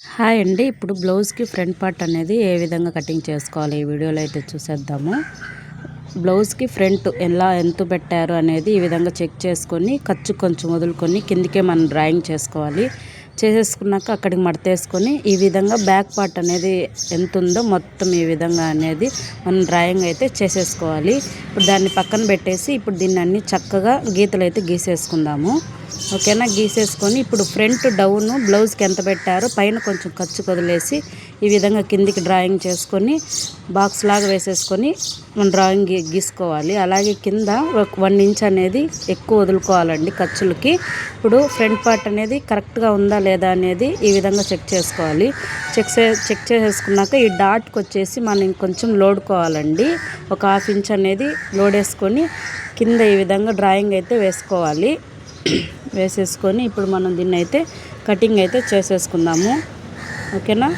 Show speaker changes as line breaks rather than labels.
Hi అండి. ఇప్పుడు బ్లౌజ్కి ఫ్రంట్ పార్ట్ అనేది ఏ విధంగా కటింగ్ చేసుకోవాలి ఈ వీడియోలో అయితే చూసేద్దాము. బ్లౌజ్కి ఫ్రంట్ ఎంత పెట్టారు అనేది ఈ విధంగా చెక్ చేసుకొని ఖర్చు కొంచెం వదులుకొని కిందికే మనం డ్రాయింగ్ చేసుకోవాలి. చేసేసుకున్నాక అక్కడికి మడతేసుకొని ఈ విధంగా బ్యాక్ పార్ట్ అనేది ఎంత ఉందో మొత్తం ఈ విధంగా అనేది మనం డ్రాయింగ్ అయితే చేసేసుకోవాలి. ఇప్పుడు దాన్ని పక్కన పెట్టేసి ఇప్పుడు దీన్ని అన్ని చక్కగా గీతలు అయితే గీసేసుకుందాము. ఓకేనా. గీసేసుకొని ఇప్పుడు ఫ్రంట్ డౌన్ బ్లౌజ్కి ఎంత పెట్టారో పైన కొంచెం ఖర్చు వదిలేసి ఈ విధంగా కిందికి డ్రాయింగ్ చేసుకొని బాక్స్ లాగా వేసేసుకొని మనం డ్రాయింగ్ గీసుకోవాలి. అలాగే కింద ఒక 1 ఇంచ్ అనేది ఎక్కువ వదులుకోవాలండి ఖర్చులకి. ఇప్పుడు ఫ్రంట్ పార్ట్ అనేది కరెక్ట్గా ఉందా లేదా అనేది ఈ విధంగా చెక్ చేసుకోవాలి. చెక్ చేసేసుకున్నాక ఈ డాట్కి వచ్చేసి మనం ఇంకొంచెం లోడుకోవాలండి. ఒక 1/2 ఇంచ్ అనేది లోడేసుకొని కింద ఈ విధంగా డ్రాయింగ్ అయితే వేసుకోవాలి. వేసేసుకొని ఇప్పుడు మనం దీన్ని అయితే కటింగ్ అయితే చేసేసుకుందాము. ఓకేనా.